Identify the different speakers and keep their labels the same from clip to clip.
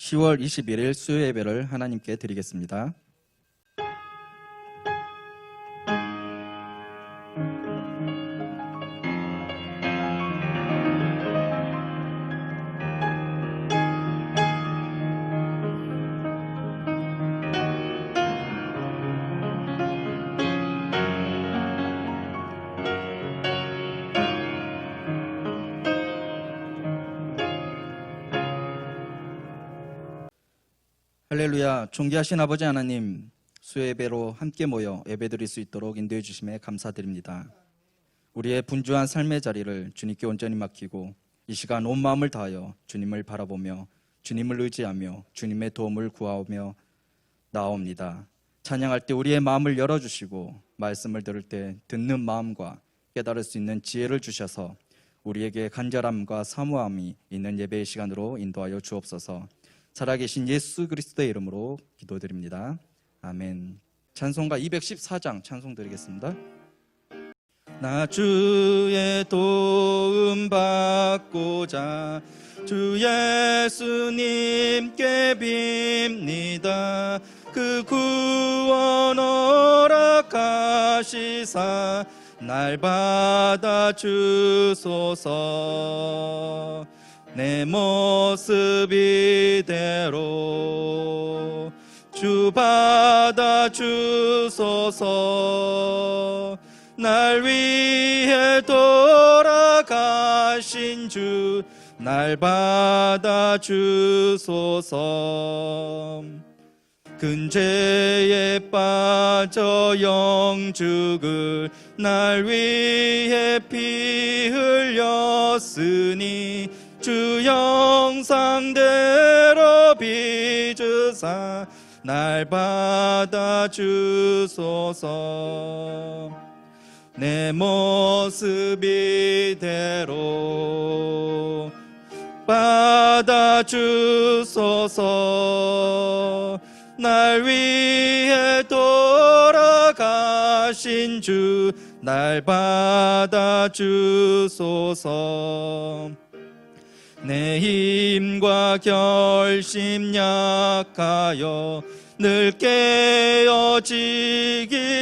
Speaker 1: 10월 21일 수요 예배를 하나님께 드리겠습니다. 할렐루야. 존귀하신 아버지 하나님, 수요 예배로 함께 모여 예배드릴 수 있도록 인도해 주심에 감사드립니다. 우리의 분주한 삶의 자리를 주님께 온전히 맡기고 이 시간 온 마음을 다하여 주님을 바라보며 주님을 의지하며 주님의 도움을 구하며 나옵니다. 찬양할 때 우리의 마음을 열어주시고 말씀을 들을 때 듣는 마음과 깨달을 수 있는 지혜를 주셔서 우리에게 간절함과 사모함이 있는 예배의 시간으로 인도하여 주옵소서. 살아계신 예수 그리스도의 이름으로 기도드립니다. 아멘. 찬송가 214장 찬송 드리겠습니다. 나 주의 도움 받고자 주 예수님께 빕니다. 그 구원 허락하시사 날 받아 주소서. 내 모습 이대로 주 받아 주소서. 날 위해 돌아가신 주 날 받아 주소서. 근죄에 빠져 영죽을 날 위해 피 흘렸으니 주 형상대로 빚으사 날 받아 주소서. 내 모습 이대로 받아 주소서. 날 위해 돌아가신 주 날 받아 주소서. 내 힘과 결심 약하여 늘 깨어지기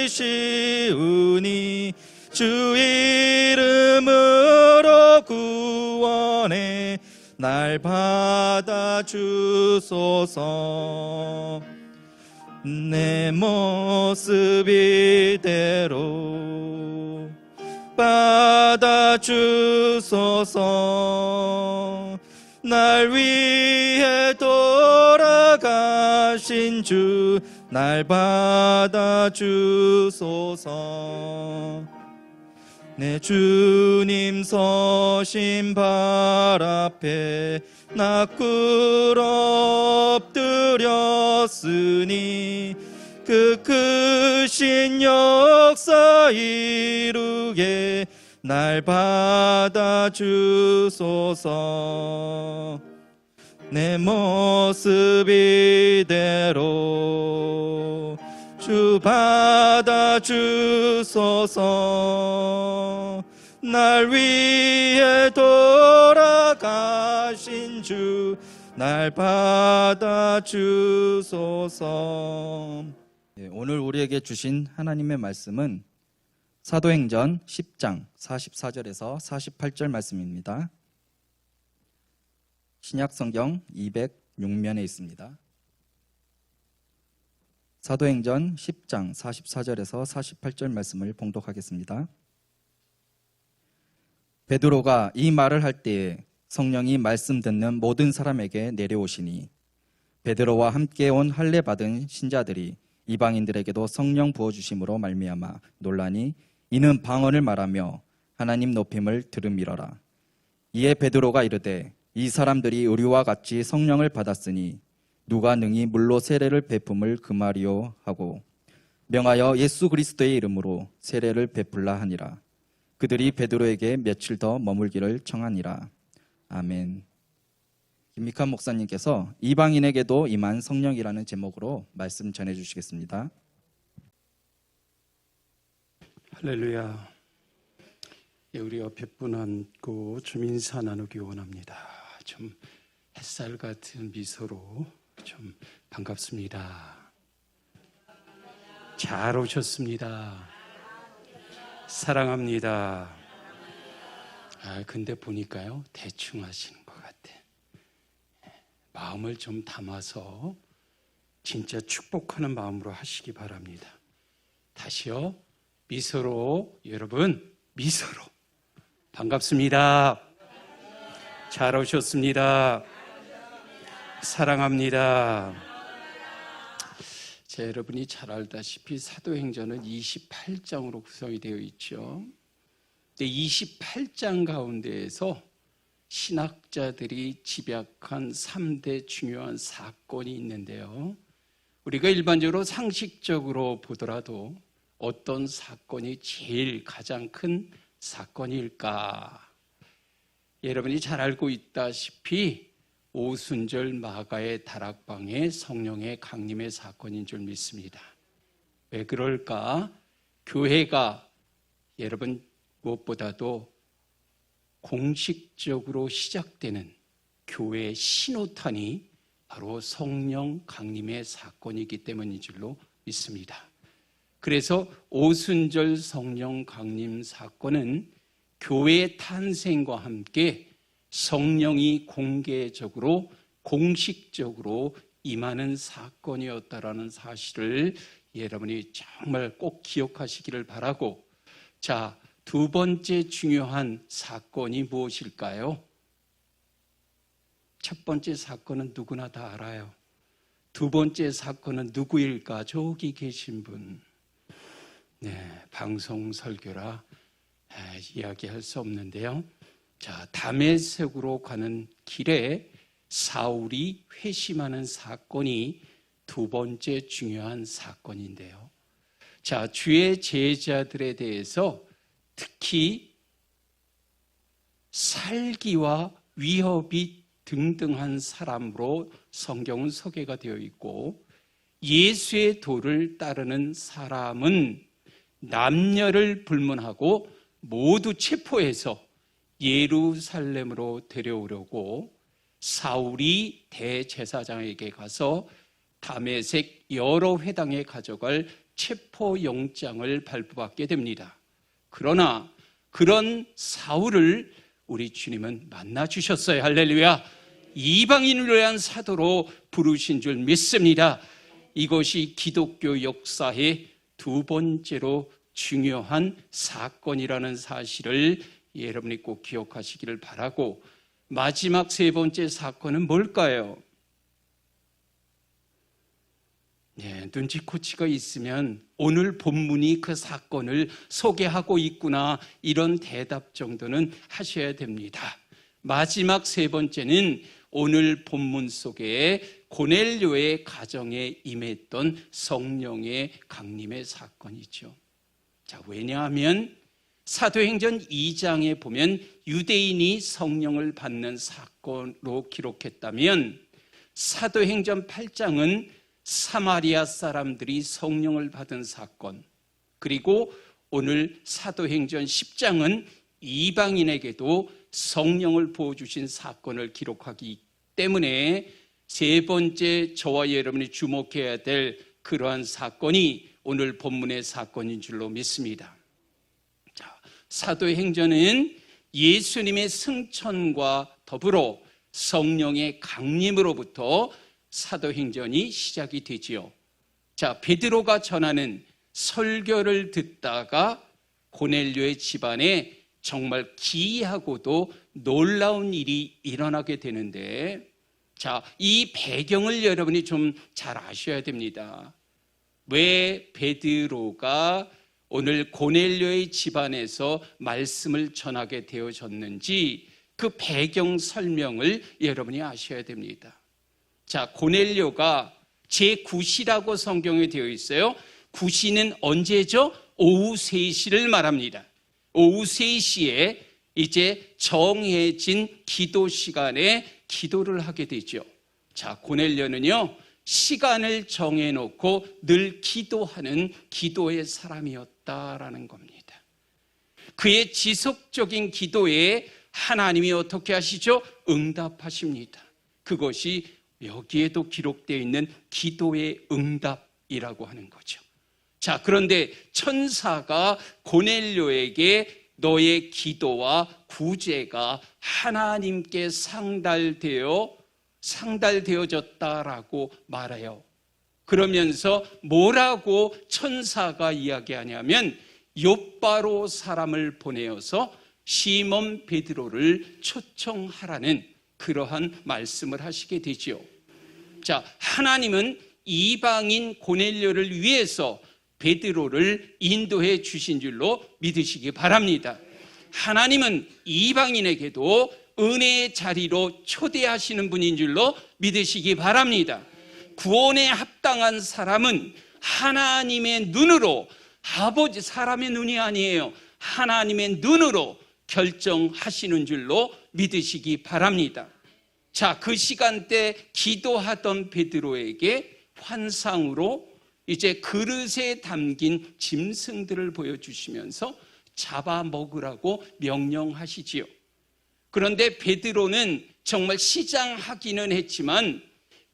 Speaker 1: 쉬우니 주 이름으로 구원해 날 받아 주소서. 내 모습 이대로 받아 주소서. 날 위해 돌아가신 주 날 받아 주소서. 내 주님 서신 발 앞에 나 꿇어 엎드렸으니 그 크신 역사 이루게 날 받아 주소서. 내 모습 이대로 주 받아 주소서. 날 위해 돌아가신 주 날 받아 주소서. 오늘 우리에게 주신 하나님의 말씀은 사도행전 10장 44절에서 48절 말씀입니다. 신약성경 206면에 있습니다. 사도행전 10장 44절에서 48절 말씀을 봉독하겠습니다. 베드로가 이 말을 할 때에 성령이 말씀 듣는 모든 사람에게 내려오시니 베드로와 함께 온 할례 받은 신자들이 이방인들에게도 성령 부어주심으로 말미암아 놀라니 이는 방언을 말하며 하나님 높임을 들음이러라. 이에 베드로가 이르되 이 사람들이 우리와 같이 성령을 받았으니 누가 능히 물로 세례를 베품을 금하리요 하고 명하여 예수 그리스도의 이름으로 세례를 베풀라 하니라. 그들이 베드로에게 며칠 더 머물기를 청하니라. 아멘. 김미칸 목사님께서 이방인에게도 임한 성령이라는 제목으로 말씀 전해주시겠습니다.
Speaker 2: 할렐루야. 우리 옆에 분 안고 좀 인사 나누기 원합니다. 좀 햇살 같은 미소로 좀 반갑습니다. 잘 오셨습니다. 사랑합니다. 근데 보니까요, 대충 하시는 것 같아. 마음을 좀 담아서 진짜 축복하는 마음으로 하시기 바랍니다. 다시요, 미소로, 여러분, 미소로. 반갑습니다. 잘 오셨습니다. 사랑합니다. 자, 여러분이 잘 알다시피 사도행전은 28장으로 구성이 되어 있죠. 근데 28장 가운데에서 신학자들이 집약한 3대 중요한 사건이 있는데요. 우리가 일반적으로 상식적으로 보더라도 어떤 사건이 제일 가장 큰 사건일까? 여러분이 잘 알고 있다시피 오순절 마가의 다락방에 성령의 강림의 사건인 줄 믿습니다. 왜 그럴까? 교회가 여러분 무엇보다도 공식적으로 시작되는 교회의 신호탄이 바로 성령 강림의 사건이기 때문인 줄로 믿습니다. 그래서 오순절 성령 강림 사건은 교회의 탄생과 함께 성령이 공개적으로 공식적으로 임하는 사건이었다라는 사실을 여러분이 정말 꼭 기억하시기를 바라고, 자, 두 번째 중요한 사건이 무엇일까요? 첫 번째 사건은 누구나 다 알아요. 두 번째 사건은 누구일까? 저기 계신 분. 방송 설교라 이야기할 수 없는데요. 자, 다메섹으로 가는 길에 사울이 회심하는 사건이 두 번째 중요한 사건인데요. 자, 주의 제자들에 대해서 특히 살기와 위협이 등등한 사람으로 성경은 소개가 되어 있고, 예수의 도를 따르는 사람은 남녀를 불문하고 모두 체포해서 예루살렘으로 데려오려고 사울이 대제사장에게 가서 다메섹 여러 회당에 가져갈 체포영장을 발부받게 됩니다. 그러나 그런 사울을 우리 주님은 만나 주셨어요. 할렐루야. 이방인을 위한 사도로 부르신 줄 믿습니다. 이것이 기독교 역사의 두 번째로 중요한 사건이라는 사실을 여러분이 꼭 기억하시기를 바라고, 마지막 세 번째 사건은 뭘까요? 눈치코치가 있으면 오늘 본문이 그 사건을 소개하고 있구나, 이런 대답 정도는 하셔야 됩니다. 마지막 세 번째는 오늘 본문 속에 고넬료의 가정에 임했던 성령의 강림의 사건이죠. 자, 왜냐하면 사도행전 2장에 보면 유대인이 성령을 받는 사건으로 기록했다면, 사도행전 8장은 사마리아 사람들이 성령을 받은 사건, 그리고 오늘 사도행전 10장은 이방인에게도 성령을 부어주신 사건을 기록하기 때문에 세 번째 저와 여러분이 주목해야 될 그러한 사건이 오늘 본문의 사건인 줄로 믿습니다. 자, 사도행전은 예수님의 승천과 더불어 성령의 강림으로부터 사도행전이 시작이 되지요. 자, 베드로가 전하는 설교를 듣다가 고넬료의 집안에 정말 기이하고도 놀라운 일이 일어나게 되는데, 자, 이 배경을 여러분이 좀 잘 아셔야 됩니다. 왜 베드로가 오늘 고넬료의 집안에서 말씀을 전하게 되어졌는지 그 배경 설명을 여러분이 아셔야 됩니다. 자, 고넬료가 제9시라고 성경에 되어 있어요. 9시는 언제죠? 오후 3시를 말합니다. 오후 3시에 이제 정해진 기도 시간에 기도를 하게 되죠. 자, 고넬료는요, 시간을 정해놓고 늘 기도하는 기도의 사람이었다라는 겁니다. 그의 지속적인 기도에 하나님이 어떻게 하시죠? 응답하십니다. 그것이 여기에도 기록되어 있는 기도의 응답이라고 하는 거죠. 자, 그런데 천사가 고넬료에게 너의 기도와 구제가 하나님께 상달되어졌다라고 말해요. 그러면서 뭐라고 천사가 이야기하냐면 욥바로 사람을 보내어서 시몬 베드로를 초청하라는 그러한 말씀을 하시게 되지요. 자, 하나님은 이방인 고넬료를 위해서 베드로를 인도해 주신 줄로 믿으시기 바랍니다. 하나님은 이방인에게도 은혜의 자리로 초대하시는 분인 줄로 믿으시기 바랍니다. 구원에 합당한 사람은 하나님의 눈으로, 아버지 사람의 눈이 아니에요. 하나님의 눈으로 결정하시는 줄로 믿으시기 바랍니다. 자, 그 시간대 기도하던 베드로에게 환상으로 이제 그릇에 담긴 짐승들을 보여주시면서 잡아먹으라고 명령하시지요. 그런데 베드로는 정말 시장하기는 했지만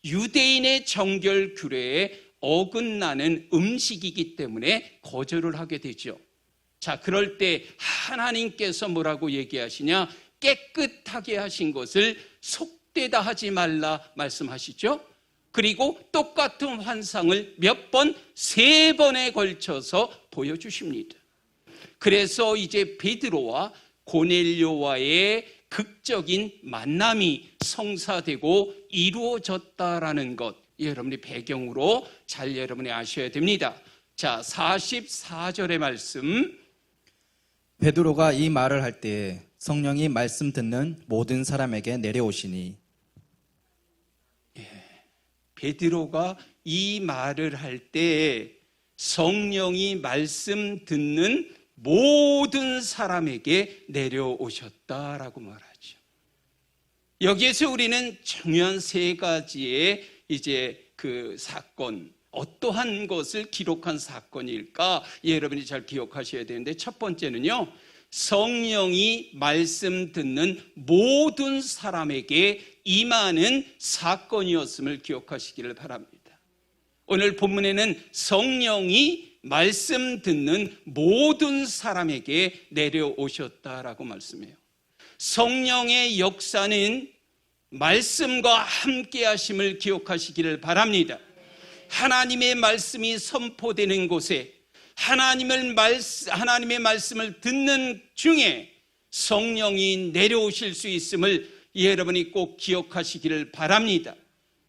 Speaker 2: 유대인의 정결 규례에 어긋나는 음식이기 때문에 거절을 하게 되죠. 자, 그럴 때 하나님께서 뭐라고 얘기하시냐? 깨끗하게 하신 것을 속되다 하지 말라 말씀하시죠. 그리고 똑같은 환상을 몇 번? 3번에 걸쳐서 보여주십니다. 그래서 이제 베드로와 고넬료와의 극적인 만남이 성사되고 이루어졌다라는 것, 여러분이 배경으로 잘 여러분이 아셔야 됩니다. 자, 44절의 말씀.
Speaker 1: 베드로가 이 말을 할 때에 성령이 말씀 듣는 모든 사람에게 내려오시니.
Speaker 2: 베드로가 이 말을 할 때 성령이 말씀 듣는 모든 사람에게 내려오셨다라고 말하죠. 여기에서 우리는 중요한 3가지의 이제 그 사건, 어떠한 것을 기록한 사건일까? 여러분이 잘 기억하셔야 되는데, 첫 번째는요, 성령이 말씀 듣는 모든 사람에게 임하는 사건이었음을 기억하시기를 바랍니다. 오늘 본문에는 성령이 말씀 듣는 모든 사람에게 내려오셨다라고 말씀해요. 성령의 역사는 말씀과 함께 하심을 기억하시기를 바랍니다. 하나님의 말씀이 선포되는 곳에 하나님의 말씀을 듣는 중에 성령이 내려오실 수 있음을 여러분이 꼭 기억하시기를 바랍니다.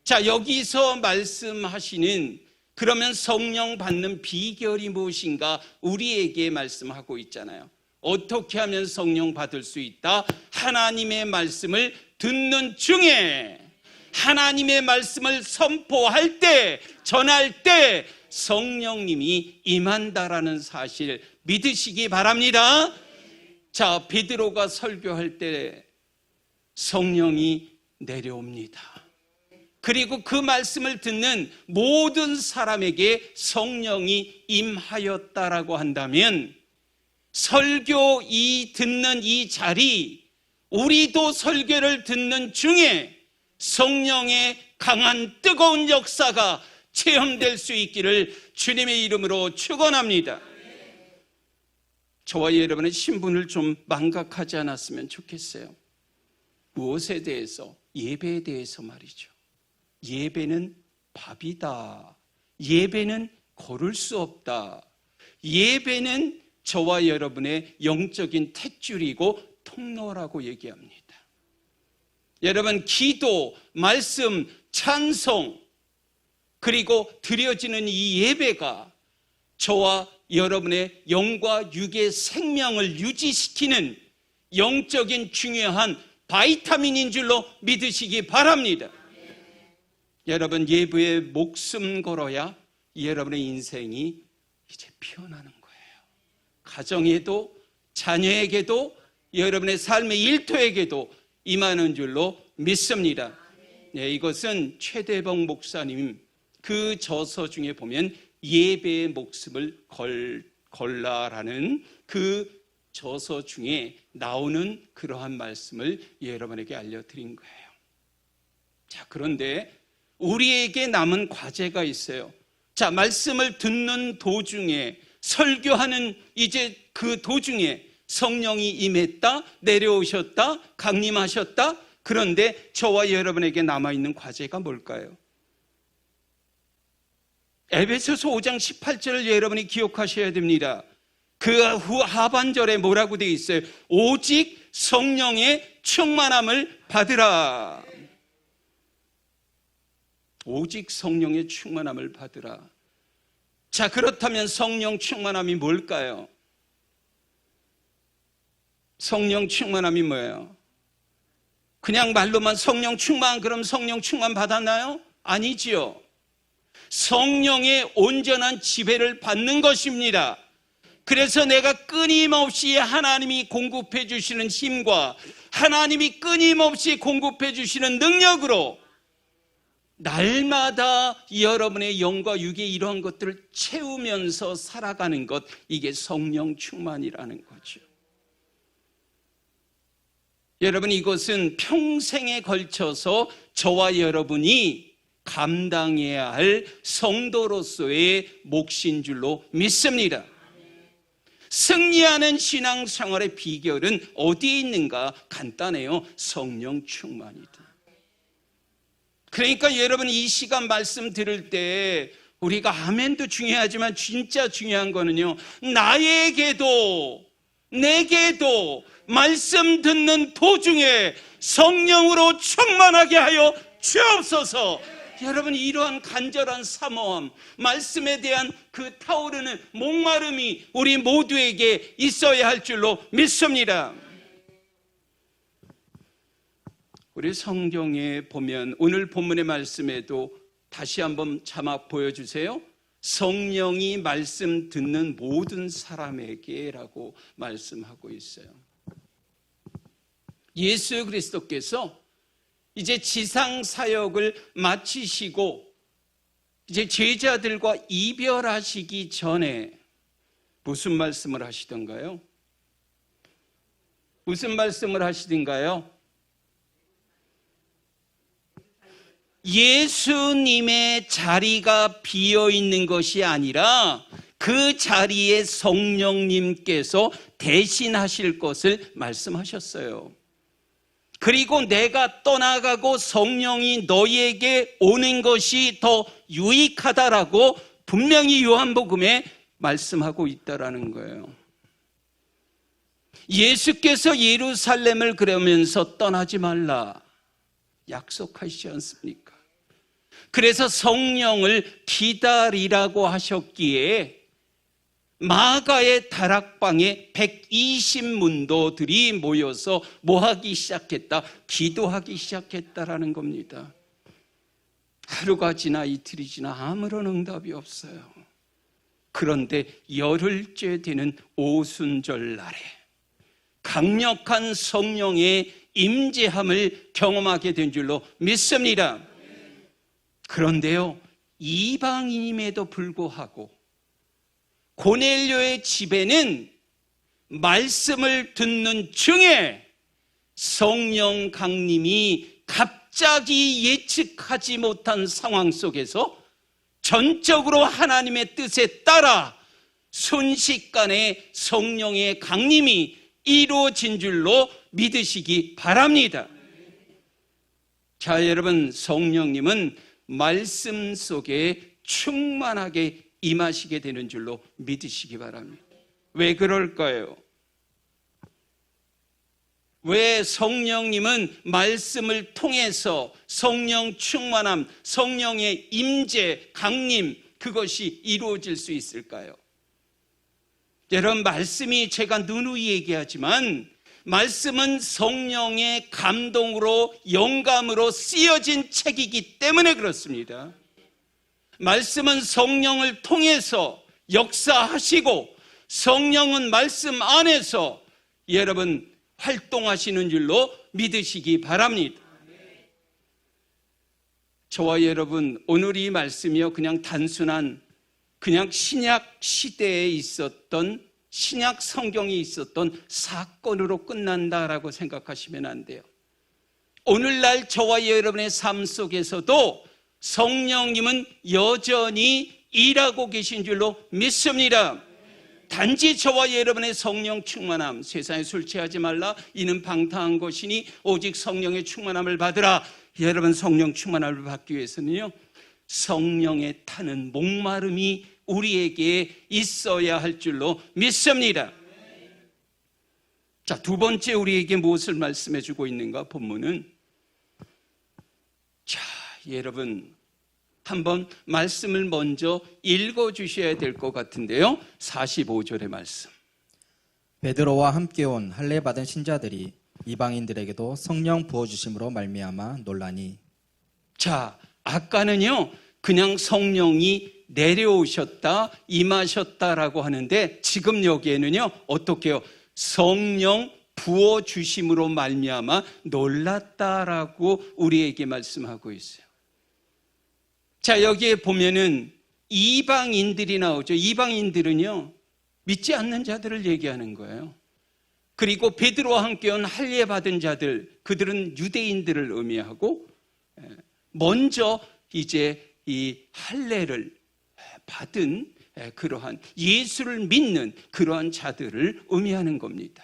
Speaker 2: 자, 여기서 말씀하시는, 그러면 성령 받는 비결이 무엇인가 우리에게 말씀하고 있잖아요. 어떻게 하면 성령 받을 수 있다? 하나님의 말씀을 듣는 중에, 하나님의 말씀을 선포할 때, 전할 때 성령님이 임한다라는 사실 믿으시기 바랍니다. 자, 베드로가 설교할 때 성령이 내려옵니다. 그리고 그 말씀을 듣는 모든 사람에게 성령이 임하였다라고 한다면, 설교 듣는 이 자리, 우리도 설교를 듣는 중에 성령의 강한 뜨거운 역사가 체험될 수 있기를 주님의 이름으로 축원합니다. 저와 여러분의 신분을 좀 망각하지 않았으면 좋겠어요. 무엇에 대해서? 예배에 대해서 말이죠. 예배는 밥이다. 예배는 거를 수 없다. 예배는 저와 여러분의 영적인 탯줄이고 통로라고 얘기합니다. 여러분, 기도, 말씀, 찬송, 그리고 드려지는 이 예배가 저와 여러분의 영과 육의 생명을 유지시키는 영적인 중요한 바이타민인 줄로 믿으시기 바랍니다. 여러분, 예배에 목숨 걸어야 여러분의 인생이 이제 피어나는 거예요. 가정에도, 자녀에게도, 여러분의 삶의 일터에게도 임하는 줄로 믿습니다. 네, 이것은 최대봉 목사님 그 저서 중에 보면 예배의 목숨을 걸라라는 그 저서 중에 나오는 그러한 말씀을 여러분에게 알려드린 거예요. 자, 그런데 우리에게 남은 과제가 있어요. 자, 말씀을 듣는 도중에, 설교하는 이제 그 도중에 성령이 임했다, 내려오셨다, 강림하셨다. 그런데 저와 여러분에게 남아있는 과제가 뭘까요? 에베소서 5장 18절을 여러분이 기억하셔야 됩니다. 그 후 하반절에 뭐라고 되어 있어요? 오직 성령의 충만함을 받으라. 오직 성령의 충만함을 받으라. 자, 그렇다면 성령 충만함이 뭘까요? 성령 충만함이 뭐예요? 그냥 말로만 성령 충만, 그럼 성령 충만 받았나요? 아니지요. 성령의 온전한 지배를 받는 것입니다. 그래서 내가 끊임없이 하나님이 공급해 주시는 힘과 하나님이 끊임없이 공급해 주시는 능력으로 날마다 여러분의 영과 육의 이러한 것들을 채우면서 살아가는 것, 이게 성령 충만이라는 거죠. 여러분, 이것은 평생에 걸쳐서 저와 여러분이 감당해야 할 성도로서의 몫인 줄로 믿습니다. 승리하는 신앙생활의 비결은 어디에 있는가? 간단해요. 성령 충만이다. 그러니까 여러분, 이 시간 말씀 들을 때 우리가 아멘도 중요하지만 진짜 중요한 거는요, 나에게도 내게도 말씀 듣는 도중에 성령으로 충만하게 하여 주옵소서. 여러분, 이러한 간절한 사모함, 말씀에 대한 그 타오르는 목마름이 우리 모두에게 있어야 할 줄로 믿습니다. 우리 성경에 보면 오늘 본문의 말씀에도 다시 한번 자막 보여주세요. 성령이 말씀 듣는 모든 사람에게라고 말씀하고 있어요. 예수 그리스도께서 이제 지상 사역을 마치시고 이제 제자들과 이별하시기 전에 무슨 말씀을 하시던가요? 무슨 말씀을 하시던가요? 예수님의 자리가 비어 있는 것이 아니라 그 자리에 성령님께서 대신하실 것을 말씀하셨어요. 그리고 내가 떠나가고 성령이 너희에게 오는 것이 더 유익하다라고 분명히 요한복음에 말씀하고 있다라는 거예요. 예수께서 예루살렘을 그러면서 떠나지 말라 약속하시지 않습니까? 그래서 성령을 기다리라고 하셨기에 마가의 다락방에 120문도들이 모여서 뭐 하기 시작했다? 기도하기 시작했다라는 겁니다. 하루가 지나 이틀이 지나 아무런 응답이 없어요. 그런데 열흘째 되는 오순절 날에 강력한 성령의 임재함을 경험하게 된 줄로 믿습니다. 그런데요, 이방인임에도 불구하고 고넬료의 집에는 말씀을 듣는 중에 성령 강림이 갑자기 예측하지 못한 상황 속에서 전적으로 하나님의 뜻에 따라 순식간에 성령의 강림이 이루어진 줄로 믿으시기 바랍니다. 자, 여러분, 성령님은 말씀 속에 충만하게 임하시게 되는 줄로 믿으시기 바랍니다. 왜 그럴까요? 왜 성령님은 말씀을 통해서 성령 충만함, 성령의 임재, 강림, 그것이 이루어질 수 있을까요? 여러분, 말씀이 제가 누누이 얘기하지만 말씀은 성령의 감동으로, 영감으로 쓰여진 책이기 때문에 그렇습니다. 말씀은 성령을 통해서 역사하시고 성령은 말씀 안에서 여러분 활동하시는 줄로 믿으시기 바랍니다. 저와 여러분, 오늘 이 말씀이요, 그냥 단순한 그냥 신약 시대에 있었던, 신약 성경에 있었던 사건으로 끝난다라고 생각하시면 안 돼요. 오늘날 저와 여러분의 삶 속에서도 성령님은 여전히 일하고 계신 줄로 믿습니다. 단지 저와 여러분의 성령 충만함, 세상에 술 취하지 말라, 이는 방탕한 것이니 오직 성령의 충만함을 받으라. 여러분, 성령 충만함을 받기 위해서는요, 성령에 타는 목마름이 우리에게 있어야 할 줄로 믿습니다. 자, 두 번째 우리에게 무엇을 말씀해 주고 있는가? 본문은, 자, 여러분 한번 말씀을 먼저 읽어 주셔야 될 것 같은데요. 45절의 말씀.
Speaker 1: 베드로와 함께 온 할례 받은 신자들이 이방인들에게도 성령 부어 주심으로 말미암아 놀라니.
Speaker 2: 자, 아까는요 그냥 성령이 내려오셨다, 임하셨다라고 하는데, 지금 여기에는요 어떻게 해요? 성령 부어 주심으로 말미암아 놀랐다라고 우리에게 말씀하고 있어요. 자, 여기에 보면은 이방인들이 나오죠. 이방인들은요 믿지 않는 자들을 얘기하는 거예요. 그리고 베드로와 함께 온 할례 받은 자들, 그들은 유대인들을 의미하고, 먼저 이제 이 할례를 받은 그러한 예수를 믿는 그러한 자들을 의미하는 겁니다.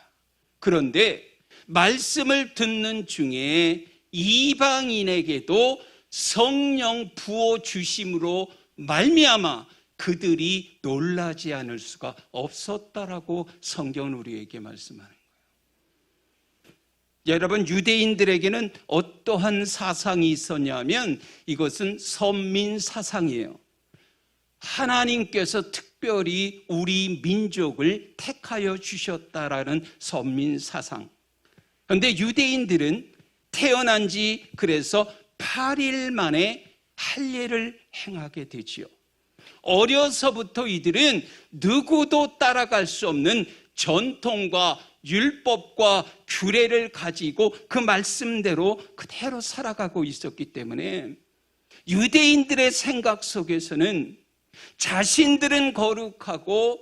Speaker 2: 그런데 말씀을 듣는 중에 이방인에게도 성령 부어 주심으로 말미암아 그들이 놀라지 않을 수가 없었다라고 성경은 우리에게 말씀하는 거예요. 여러분, 유대인들에게는 어떠한 사상이 있었냐면 이것은 선민 사상이에요. 하나님께서 특별히 우리 민족을 택하여 주셨다라는 선민 사상. 그런데 유대인들은 태어난 지 그래서 8일 만에 할례를 행하게 되지요. 어려서부터 이들은 누구도 따라갈 수 없는 전통과 율법과 규례를 가지고 그 말씀대로 그대로 살아가고 있었기 때문에 유대인들의 생각 속에서는 자신들은 거룩하고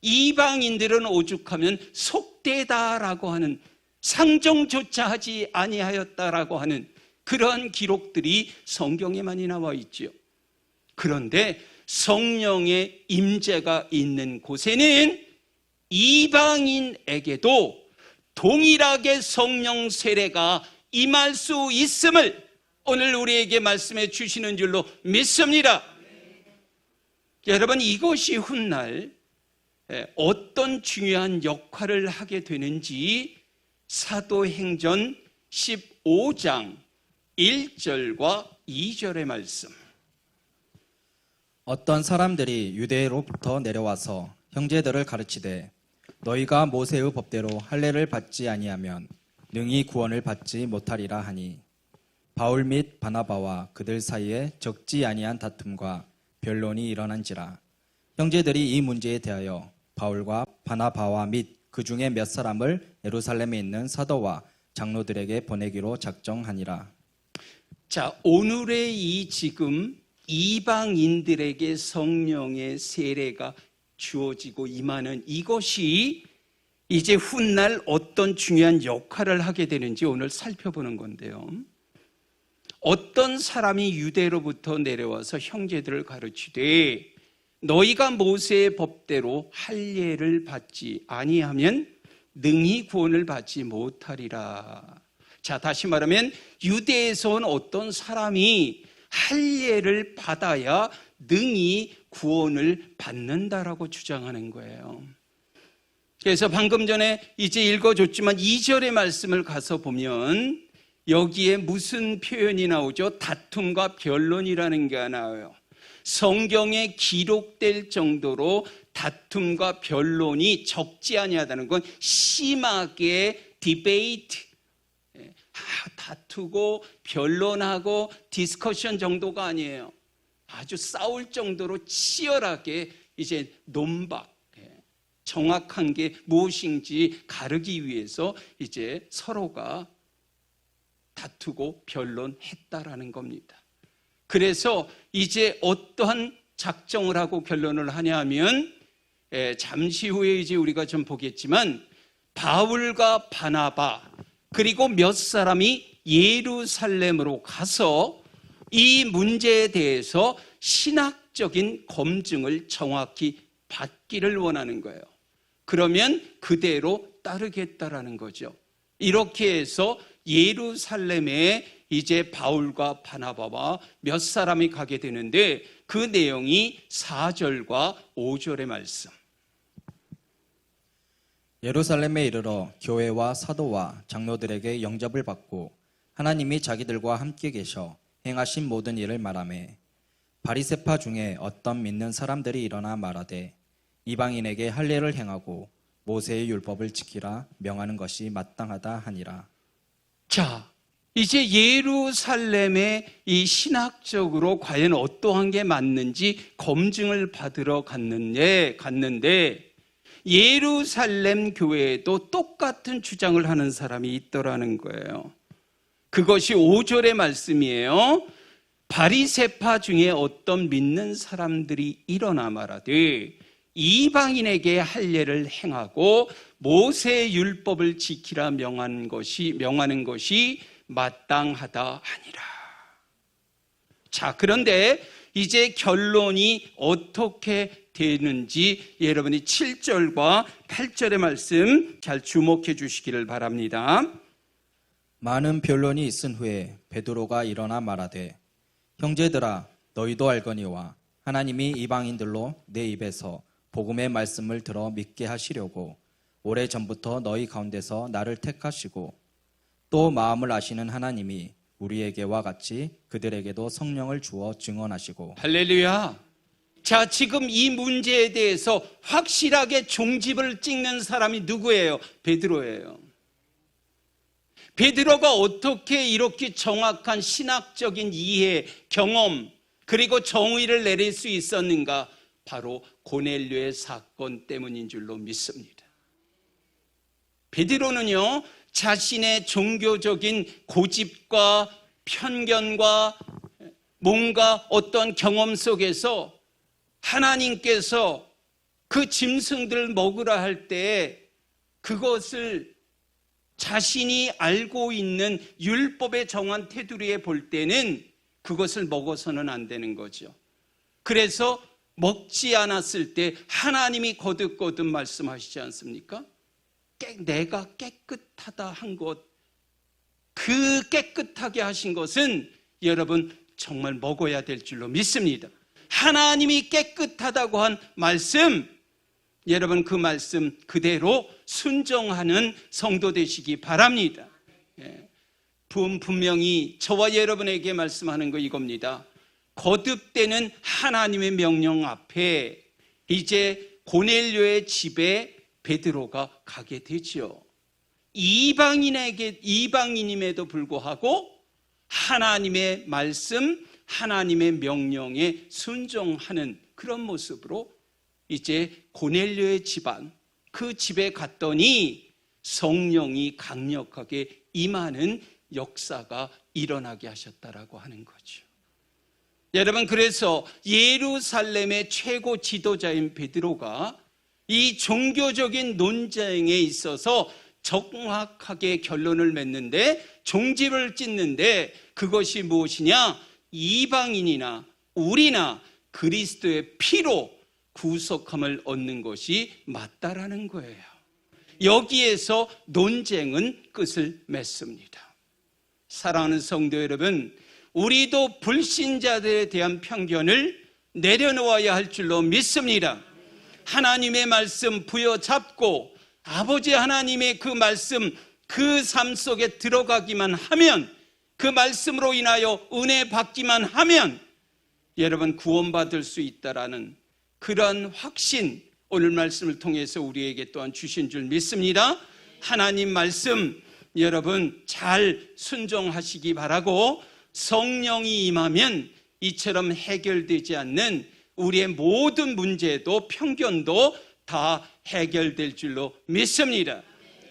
Speaker 2: 이방인들은 오죽하면 속되다라고 하는, 상정조차 하지 아니하였다라고 하는 그러한 기록들이 성경에 많이 나와 있지요. 그런데 성령의 임재가 있는 곳에는 이방인에게도 동일하게 성령 세례가 임할 수 있음을 오늘 우리에게 말씀해 주시는 줄로 믿습니다. 여러분, 이것이 훗날 어떤 중요한 역할을 하게 되는지 사도행전 15장 1절과 2절의 말씀.
Speaker 1: 어떤 사람들이 유대로부터 내려와서 형제들을 가르치되 너희가 모세의 법대로 할례를 받지 아니하면 능히 구원을 받지 못하리라 하니, 바울 및 바나바와 그들 사이에 적지 아니한 다툼과 변론이 일어난지라. 형제들이 이 문제에 대하여 바울과 바나바와 및 그 중에 몇 사람을 예루살렘에 있는 사도와 장로들에게 보내기로 작정하니라.
Speaker 2: 자, 오늘의 이 지금 이방인들에게 성령의 세례가 주어지고 임하는 이것이 이제 훗날 어떤 중요한 역할을 하게 되는지 오늘 살펴보는 건데요. 어떤 사람이 유대로부터 내려와서 형제들을 가르치되 너희가 모세의 법대로 할례를 받지 아니하면 능히 구원을 받지 못하리라. 자, 다시 말하면 유대에서 온 어떤 사람이 할례를 받아야 능히 구원을 받는다라고 주장하는 거예요. 그래서 방금 전에 이제 읽어줬지만 2절의 말씀을 가서 보면 여기에 무슨 표현이 나오죠? 다툼과 변론이라는 게 나와요. 성경에 기록될 정도로 다툼과 변론이 적지 아니하다는 건 심하게 디베이트, 다투고 변론하고 디스커션 정도가 아니에요. 아주 싸울 정도로 치열하게 이제 논박, 정확한 게 무엇인지 가르기 위해서 이제 서로가 다투고 변론했다라는 겁니다. 그래서 이제 어떠한 작정을 하고 결론을 하냐면, 잠시 후에 이제 우리가 좀 보겠지만 바울과 바나바 그리고 몇 사람이 예루살렘으로 가서 이 문제에 대해서 신학적인 검증을 정확히 받기를 원하는 거예요. 그러면 그대로 따르겠다라는 거죠. 이렇게 해서 예루살렘에 이제 바울과 바나바와 몇 사람이 가게 되는데 그 내용이 4절과 5절의 말씀.
Speaker 1: 예루살렘에 이르러 교회와 사도와 장로들에게 영접을 받고 하나님이 자기들과 함께 계셔 행하신 모든 일을 말하매 바리새파 중에 어떤 믿는 사람들이 일어나 말하되 이방인에게 할례를 행하고 모세의 율법을 지키라 명하는 것이 마땅하다 하니라.
Speaker 2: 자, 이제 예루살렘에 이 신학적으로 과연 어떠한 게 맞는지 검증을 받으러 갔는데 예루살렘 교회에도 똑같은 주장을 하는 사람이 있더라는 거예요. 그것이 5절의 말씀이에요. 바리새파 중에 어떤 믿는 사람들이 일어나 말하되 이방인에게 할례를 행하고 모세의 율법을 지키라 명하는 것이 마땅하다 하니라. 자, 그런데 이제 결론이 어떻게 되는지 여러분이 7절과 8절의 말씀 잘 주목해 주시기를 바랍니다.
Speaker 1: 많은 변론이 있은 후에 베드로가 일어나 말하되 형제들아 너희도 알거니와 하나님이 이방인들로 내 입에서 복음의 말씀을 들어 믿게 하시려고 오래전부터 너희 가운데서 나를 택하시고 또 마음을 아시는 하나님이 우리에게와 같이 그들에게도 성령을 주어 증언하시고.
Speaker 2: 할렐루야. 자, 지금 이 문제에 대해서 확실하게 종집을 찍는 사람이 누구예요? 베드로예요. 베드로가 어떻게 이렇게 정확한 신학적인 이해, 경험, 그리고 정의를 내릴 수 있었는가? 바로 고넬료의 사건 때문인 줄로 믿습니다. 베드로는요, 자신의 종교적인 고집과 편견과 뭔가 어떤 경험 속에서 하나님께서 그 짐승들을 먹으라 할 때 그것을 자신이 알고 있는 율법에 정한 테두리에 볼 때는 그것을 먹어서는 안 되는 거죠. 그래서 먹지 않았을 때 하나님이 거듭거듭 말씀하시지 않습니까? 내가 깨끗하다 한 것, 그 깨끗하게 하신 것은 여러분 정말 먹어야 될 줄로 믿습니다. 하나님이 깨끗하다고 한 말씀, 여러분 그 말씀 그대로 순종하는 성도 되시기 바랍니다. 분명히 저와 여러분에게 말씀하는 거 이겁니다. 거듭되는 하나님의 명령 앞에 이제 고넬료의 집에 베드로가 가게 되죠. 이방인임에도 불구하고 하나님의 말씀, 하나님의 명령에 순종하는 그런 모습으로 이제 고넬료의 집안, 그 집에 갔더니 성령이 강력하게 임하는 역사가 일어나게 하셨다라고 하는 거죠. 여러분, 그래서 예루살렘의 최고 지도자인 베드로가 이 종교적인 논쟁에 있어서 정확하게 결론을 맺는데, 종집을 찢는데, 그것이 무엇이냐? 이방인이나 우리나 그리스도의 피로 구속함을 얻는 것이 맞다라는 거예요. 여기에서 논쟁은 끝을 맺습니다. 사랑하는 성도 여러분, 우리도 불신자들에 대한 편견을 내려놓아야 할 줄로 믿습니다. 하나님의 말씀 부여잡고 아버지 하나님의 그 말씀, 그 삶 속에 들어가기만 하면, 그 말씀으로 인하여 은혜 받기만 하면 여러분 구원받을 수 있다라는 그런 확신, 오늘 말씀을 통해서 우리에게 또한 주신 줄 믿습니다. 하나님 말씀 여러분 잘 순종하시기 바라고, 성령이 임하면 이처럼 해결되지 않는 우리의 모든 문제도 편견도 다 해결될 줄로 믿습니다.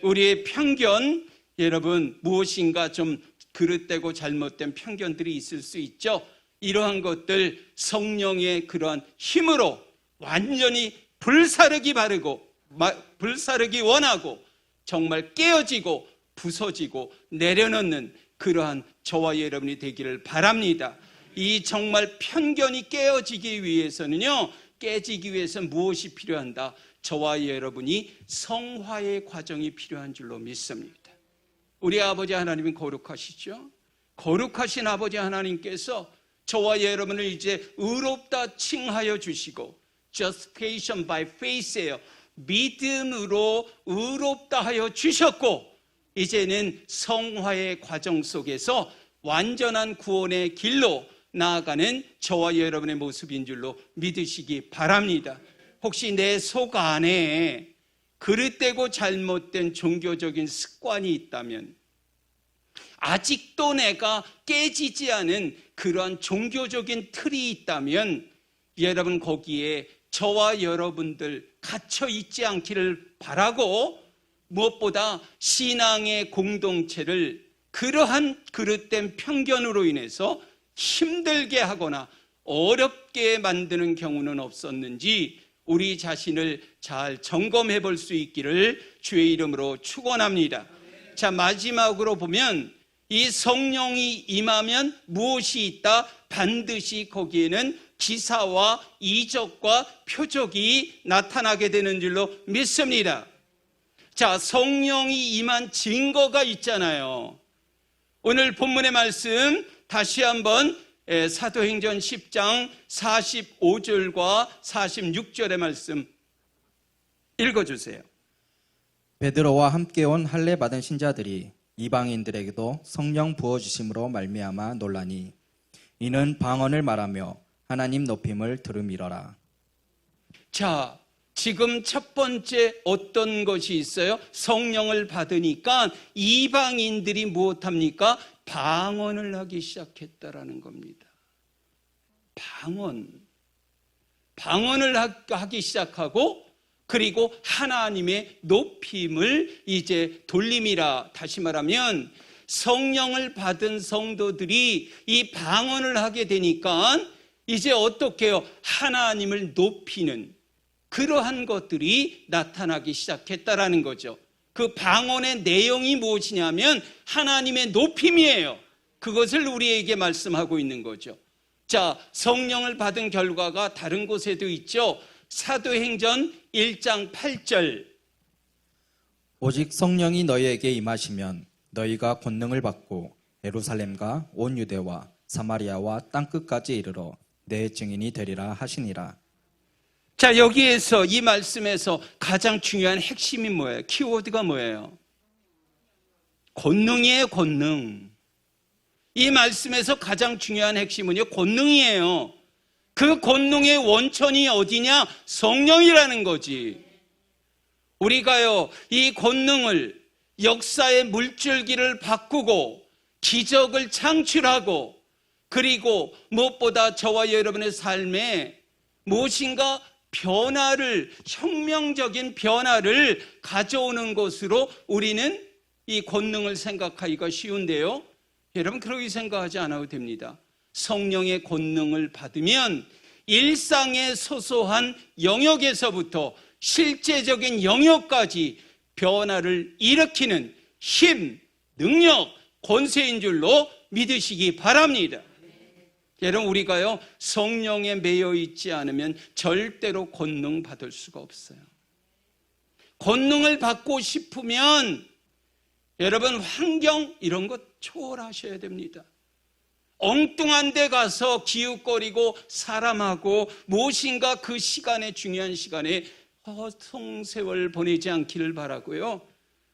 Speaker 2: 우리의 편견, 여러분 무엇인가 좀 그릇되고 잘못된 편견들이 있을 수 있죠. 이러한 것들 성령의 그러한 힘으로 완전히 불사르기 원하고 정말 깨어지고 부서지고 내려놓는 그러한 저와 여러분이 되기를 바랍니다. 이 정말 편견이 깨어지기 위해서는요, 깨지기 위해서 무엇이 필요한다? 저와 여러분이 성화의 과정이 필요한 줄로 믿습니다. 우리 아버지 하나님은 거룩하시죠? 거룩하신 아버지 하나님께서 저와 여러분을 이제 의롭다 칭하여 주시고, justification by faith예요. 믿음으로 의롭다 하여 주셨고, 이제는 성화의 과정 속에서 완전한 구원의 길로 나아가는 저와 여러분의 모습인 줄로 믿으시기 바랍니다. 혹시 내 속 안에 그릇되고 잘못된 종교적인 습관이 있다면, 아직도 내가 깨지지 않은 그러한 종교적인 틀이 있다면, 여러분 거기에 저와 여러분들 갇혀 있지 않기를 바라고, 무엇보다 신앙의 공동체를 그러한 그릇된 편견으로 인해서 힘들게 하거나 어렵게 만드는 경우는 없었는지 우리 자신을 잘 점검해 볼 수 있기를 주의 이름으로 축원합니다. 자, 마지막으로 보면 이 성령이 임하면 무엇이 있다? 반드시 거기에는 기사와 이적과 표적이 나타나게 되는 줄로 믿습니다. 자, 성령이 임한 증거가 있잖아요. 오늘 본문의 말씀 다시 한번 사도행전 10장 45절과 46절의 말씀 읽어주세요.
Speaker 1: 베드로와 함께 온 할례 받은 신자들이 이방인들에게도 성령 부어주심으로 말미암아 놀라니 이는 방언을 말하며 하나님 높임을 들음이러라.
Speaker 2: 자, 지금 첫 번째 어떤 것이 있어요? 성령을 받으니까 이방인들이 무엇합니까? 방언을 하기 시작했다라는 겁니다. 방언을 하기 시작하고, 그리고 하나님의 높임을 이제 돌림이라. 다시 말하면 성령을 받은 성도들이 이 방언을 하게 되니까 이제 어떻게 해요? 하나님을 높이는 그러한 것들이 나타나기 시작했다라는 거죠. 그 방언의 내용이 무엇이냐면 하나님의 높임이에요. 그것을 우리에게 말씀하고 있는 거죠. 자, 성령을 받은 결과가 다른 곳에도 있죠. 사도행전 1장 8절.
Speaker 1: 오직 성령이 너희에게 임하시면 너희가 권능을 받고 예루살렘과 온 유대와 사마리아와 땅끝까지 이르러 내 증인이 되리라 하시니라.
Speaker 2: 자, 여기에서 이 말씀에서 가장 중요한 핵심이 뭐예요? 키워드가 뭐예요? 권능이에요, 권능. 이 말씀에서 가장 중요한 핵심은요, 권능이에요. 그 권능의 원천이 어디냐? 성령이라는 거지. 우리가요, 이 권능을 역사의 물줄기를 바꾸고 기적을 창출하고, 그리고 무엇보다 저와 여러분의 삶에 무엇인가 변화를, 혁명적인 변화를 가져오는 것으로 우리는 이 권능을 생각하기가 쉬운데요, 여러분 그렇게 생각하지 않아도 됩니다. 성령의 권능을 받으면 일상의 소소한 영역에서부터 실제적인 영역까지 변화를 일으키는 힘, 능력, 권세인 줄로 믿으시기 바랍니다. 여러분 우리가요, 성령에 매여 있지 않으면 절대로 권능 받을 수가 없어요. 권능을 받고 싶으면 여러분 환경 이런 것 초월하셔야 됩니다. 엉뚱한 데 가서 기웃거리고 사람하고 무엇인가 그 시간에, 중요한 시간에 허송세월 보내지 않기를 바라고요.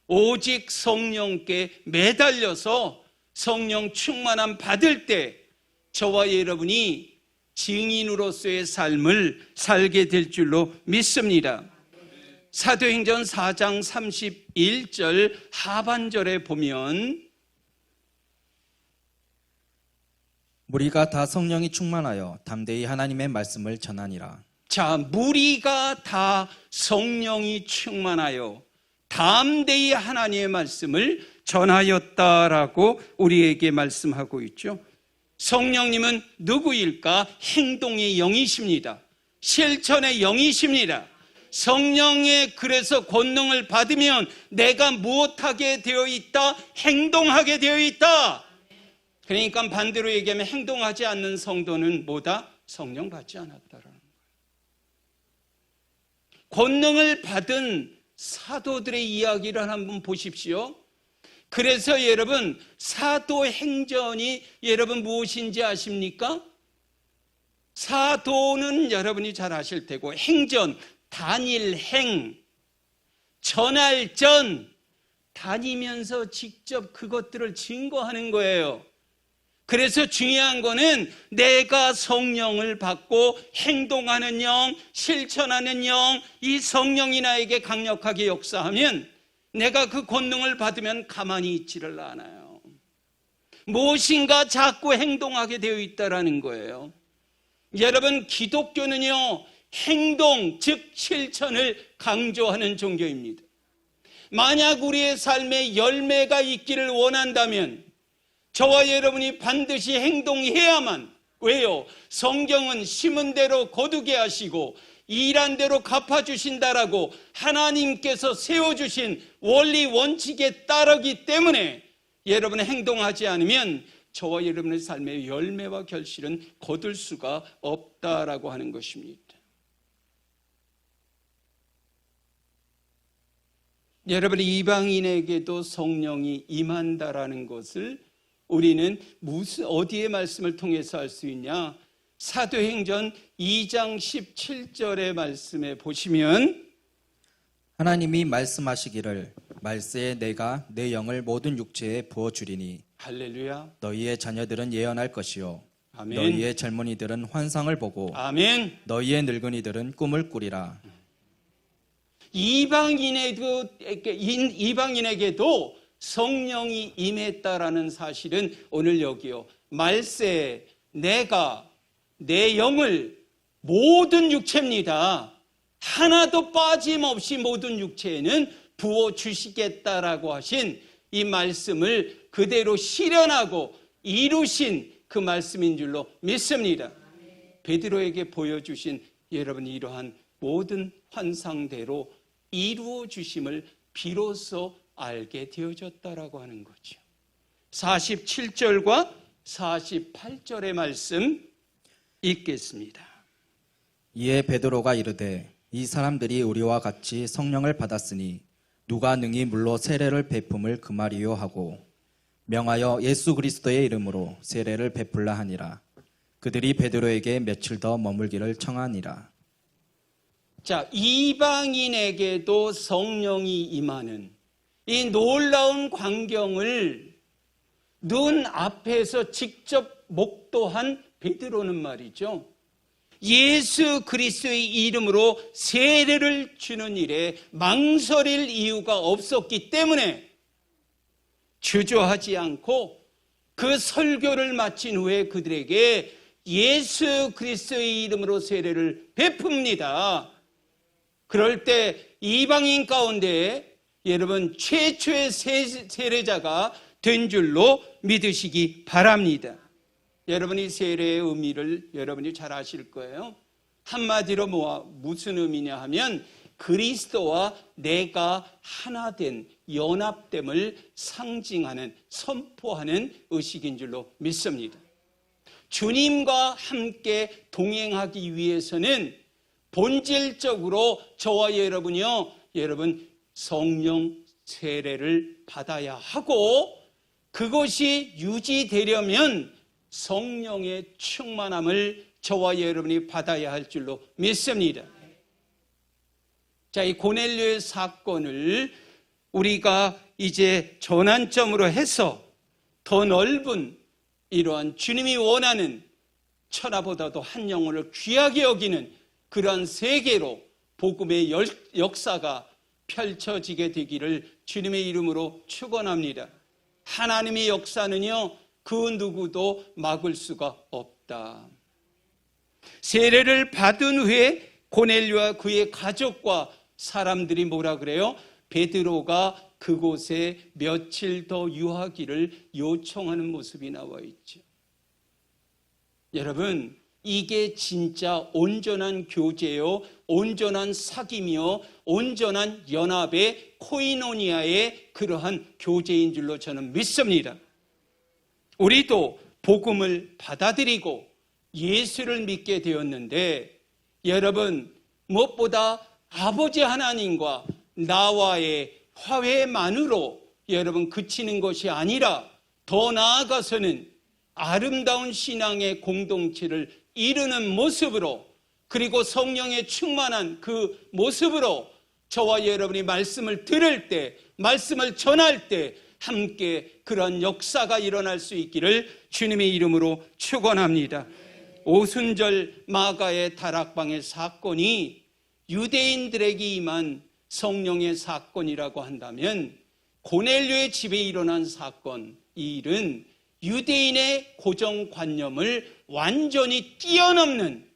Speaker 2: 오직 성령께 매달려서 성령 충만함 받을 때 저와 여러분이 증인으로서의 삶을 살게 될 줄로 믿습니다. 사도행전 4장 31절 하반절에 보면
Speaker 1: 무리가 다 성령이 충만하여 담대히 하나님의 말씀을 전하니라.
Speaker 2: 자, 무리가 다 성령이 충만하여 담대히 하나님의 말씀을 전하였다라고 우리에게 말씀하고 있죠. 성령님은 누구일까? 행동의 영이십니다. 실천의 영이십니다. 성령의 그래서 권능을 받으면 내가 무엇하게 되어 있다? 행동하게 되어 있다. 그러니까 반대로 얘기하면 행동하지 않는 성도는 뭐다? 성령 받지 않았다라는 거예요. 권능을 받은 사도들의 이야기를 한번 보십시오. 그래서 여러분, 사도행전이 여러분 무엇인지 아십니까? 사도는 여러분이 잘 아실 테고, 행전, 단일행, 전할전, 다니면서 직접 그것들을 증거하는 거예요. 그래서 중요한 거는 내가 성령을 받고 행동하는 영, 실천하는 영, 이 성령이 나에게 강력하게 역사하면 내가 그 권능을 받으면 가만히 있지를 않아요. 무엇인가 자꾸 행동하게 되어 있다는 거예요. 여러분, 기독교는요, 행동, 즉 실천을 강조하는 종교입니다. 만약 우리의 삶에 열매가 있기를 원한다면 저와 여러분이 반드시 행동해야만. 왜요? 성경은 심은 대로 거두게 하시고 일한 대로 갚아주신다라고 하나님께서 세워주신 원리 원칙에 따르기 때문에 여러분이 행동하지 않으면 저와 여러분의 삶의 열매와 결실은 거둘 수가 없다라고 하는 것입니다. 여러분, 이방인에게도 성령이 임한다라는 것을 우리는 어디의 말씀을 통해서 알 수 있냐? 사도행전 2장 17절의 말씀에 보시면
Speaker 1: 하나님이 말씀하시기를 말세에 내가 내 영을 모든 육체에 부어주리니
Speaker 2: 할렐루야.
Speaker 1: 너희의 자녀들은 예언할 것이요
Speaker 2: 아멘.
Speaker 1: 너희의 젊은이들은 환상을 보고
Speaker 2: 아멘.
Speaker 1: 너희의 늙은이들은 꿈을 꾸리라.
Speaker 2: 이방인에게도 성령이 임했다라는 사실은 오늘 여기요, 말세에 내가 내 영을 모든 육체입니다, 하나도 빠짐없이 모든 육체에는 부어주시겠다라고 하신 이 말씀을 그대로 실현하고 이루신 그 말씀인 줄로 믿습니다. 베드로에게 보여주신 여러분 이러한 모든 환상대로 이루어 주심을 비로소 알게 되어졌다라고 하는 거죠. 47절과 48절의 말씀 읽겠습니다.
Speaker 1: 이에 베드로가 이르되 이 사람들이 우리와 같이 성령을 받았으니 누가 능히 물로 세례를 베품을 금하리요 하고 명하여 예수 그리스도의 이름으로 세례를 베풀라 하니라. 그들이 베드로에게 며칠 더 머물기를 청하니라.
Speaker 2: 자, 이방인에게도 성령이 임하는 이 놀라운 광경을 눈 앞에서 직접 목도한 베드로는 말이죠, 예수 그리스도의 이름으로 세례를 주는 일에 망설일 이유가 없었기 때문에 주저하지 않고 그 설교를 마친 후에 그들에게 예수 그리스도의 이름으로 세례를 베풉니다. 그럴 때 이방인 가운데 여러분 최초의 세례자가 된 줄로 믿으시기 바랍니다. 여러분이 세례의 의미를 여러분이 잘 아실 거예요. 한마디로 무슨 의미냐 하면 그리스도와 내가 하나 된 연합됨을 상징하는, 선포하는 의식인 줄로 믿습니다. 주님과 함께 동행하기 위해서는 본질적으로 저와 여러분이요, 여러분 성령 세례를 받아야 하고, 그것이 유지되려면 성령의 충만함을 저와 여러분이 받아야 할 줄로 믿습니다. 자, 이 고넬료의 사건을 우리가 이제 전환점으로 해서 더 넓은 이러한 주님이 원하는 천하보다도 한 영혼을 귀하게 여기는 그러한 세계로 복음의 역사가 펼쳐지게 되기를 주님의 이름으로 축원합니다. 하나님의 역사는요, 그 누구도 막을 수가 없다. 세례를 받은 후에 고넬료와 그의 가족과 사람들이 뭐라 그래요? 베드로가 그곳에 며칠 더 유하기를 요청하는 모습이 나와 있죠. 여러분, 이게 진짜 온전한 교제요, 온전한 사귐이요, 온전한 연합의 코이노니아의 그러한 교제인 줄로 저는 믿습니다. 우리도 복음을 받아들이고 예수를 믿게 되었는데, 여러분, 무엇보다 아버지 하나님과 나와의 화해만으로 여러분 그치는 것이 아니라 더 나아가서는 아름다운 신앙의 공동체를 이루는 모습으로, 그리고 성령에 충만한 그 모습으로 저와 여러분이 말씀을 들을 때, 말씀을 전할 때 함께 그런 역사가 일어날 수 있기를 주님의 이름으로 축원합니다. 오순절 마가의 다락방의 사건이 유대인들에게 임한 성령의 사건이라고 한다면, 고넬료의 집에 일어난 사건, 이 일은 유대인의 고정관념을 완전히 뛰어넘는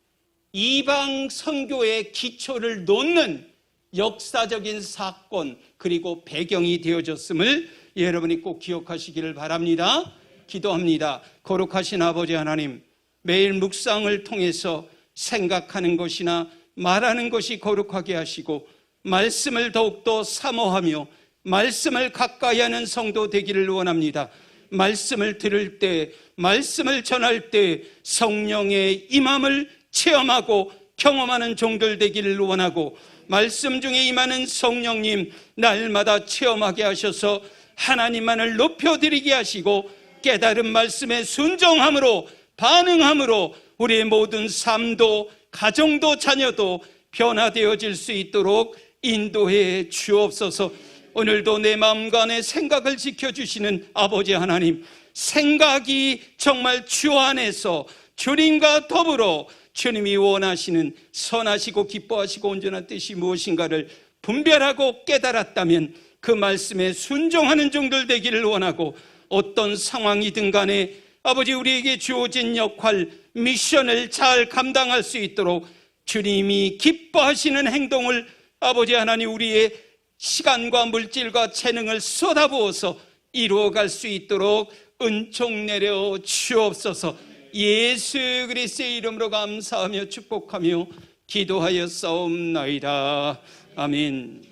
Speaker 2: 이방 선교의 기초를 놓는 역사적인 사건, 그리고 배경이 되어졌음을 여러분이 꼭 기억하시기를 바랍니다. 기도합니다. 거룩하신 아버지 하나님, 매일 묵상을 통해서 생각하는 것이나 말하는 것이 거룩하게 하시고 말씀을 더욱더 사모하며 말씀을 가까이 하는 성도 되기를 원합니다. 말씀을 들을 때, 말씀을 전할 때 성령의 임함을 체험하고 경험하는 종들 되기를 원하고, 말씀 중에 임하는 성령님 날마다 체험하게 하셔서 하나님만을 높여드리게 하시고, 깨달은 말씀에 순종함으로, 반응함으로 우리의 모든 삶도 가정도 자녀도 변화되어질 수 있도록 인도해 주옵소서. 오늘도 내 마음과 내 생각을 지켜주시는 아버지 하나님, 생각이 정말 주 안에서 주님과 더불어 주님이 원하시는 선하시고 기뻐하시고 온전한 뜻이 무엇인가를 분별하고 깨달았다면 그 말씀에 순종하는 종들 되기를 원하고, 어떤 상황이든 간에 아버지 우리에게 주어진 역할, 미션을 잘 감당할 수 있도록 주님이 기뻐하시는 행동을 아버지 하나님 우리의 시간과 물질과 재능을 쏟아부어서 이루어갈 수 있도록 은총 내려 주옵소서. 예수 그리스도의 이름으로 감사하며 축복하며 기도하였사옵나이다. 아멘.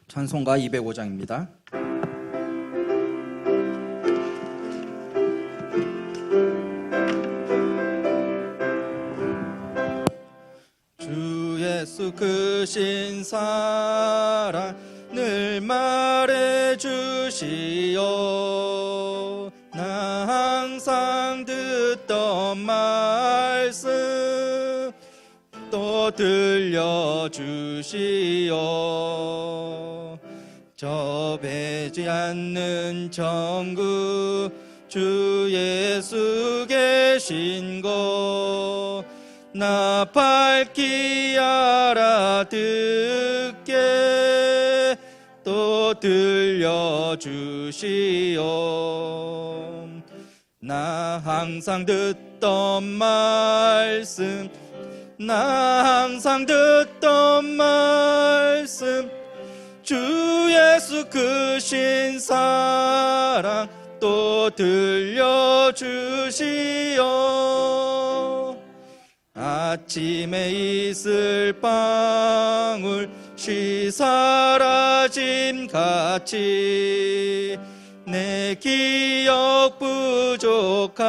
Speaker 1: 찬송가 205장입니다. 주 예수 크신 사랑 늘 말해 주시오. 나 항상 듣던 말씀 또 들려주시오. 접해지 않는 정구 주 예수 계신 곳 나 밝히 알아듣게 또 들려주시오. 나 항상 듣던 말씀, 나 항상 듣던 말씀 주 예수 크신 사랑 또 들려주시오. 아침에 이슬 방울 쉬 사라짐 같이 내 기억 부족하여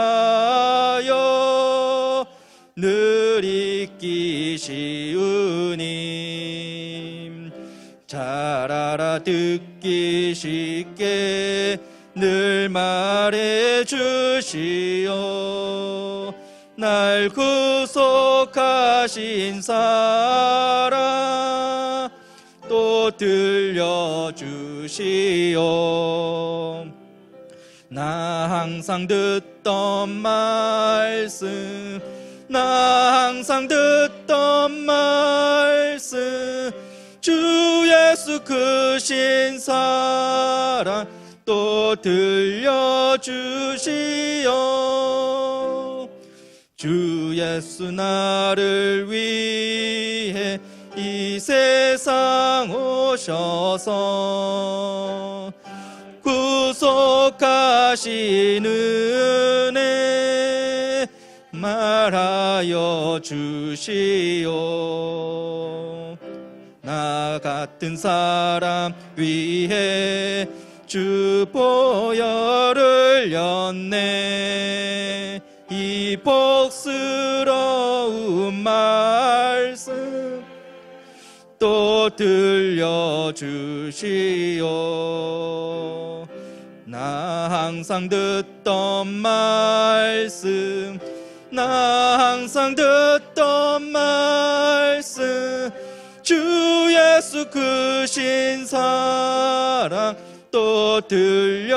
Speaker 1: 늘 잊기 쉬우니 잘 알아듣기 쉽게 늘 말해 주시오. 날 구속하신 사랑 또 들려주시오. 나 항상 듣던 말씀, 나 항상 듣던 말씀 주 예수 크신 사랑 또 들려주시오. 주 예수 나를 위해 이 세상 오셔서 구속하신 은혜 말하여 주시오. 나 같은 사람 위해 주 보혈을 였네. 이 복스러운 말씀 또 들려주시오. 나 항상 듣던 말씀, 나 항상 듣던 말씀, 주 예수 크신 사랑 또 들려주시오.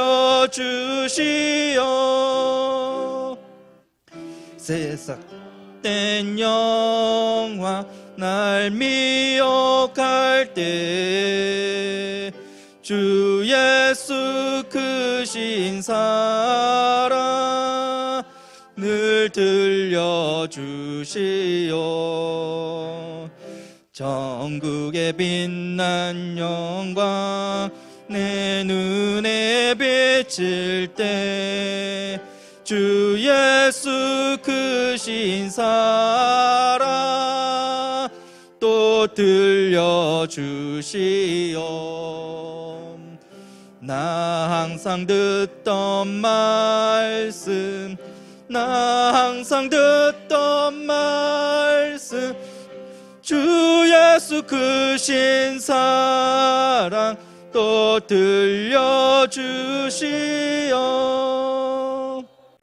Speaker 1: 세삭된 영화 날 미혹할 때 주 예수 크신 사랑 늘 들려주시오. 전국에 빛난 영광 내 눈에 비칠 때 주 예수 크신 사랑 또 들려주시오. 나 항상 듣던 말씀, 나 항상 듣던 말씀, 주 예수 크신 사랑 또 들려주시오.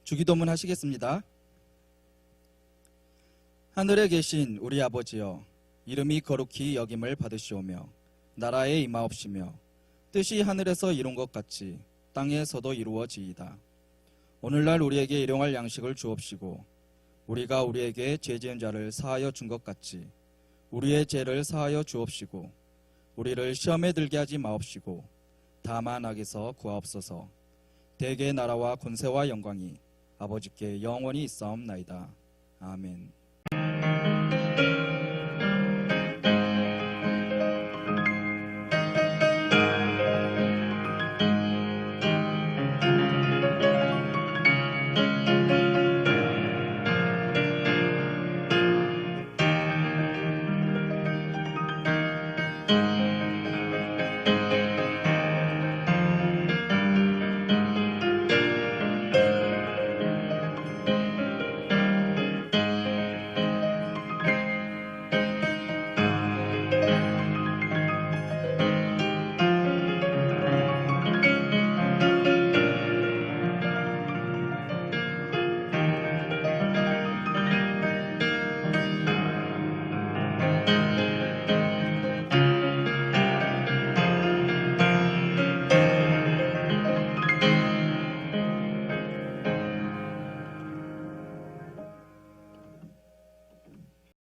Speaker 1: 주기도문 하시겠습니다. 하늘에 계신 우리 아버지여, 이름이 거룩히 여김을 받으시오며 나라에 임하옵시며 뜻이 하늘에서 이룬 것 같이 땅에서도 이루어지이다. 오늘날 우리에게 일용할 양식을 주옵시고 우리가 우리에게 죄 지은 자를 사하여 준 것 같이 우리의 죄를 사하여 주옵시고 우리를 시험에 들게 하지 마옵시고 다만 악에서 구하옵소서. 대개의 나라와 권세와 영광이 아버지께 영원히 있사옵나이다. 아멘.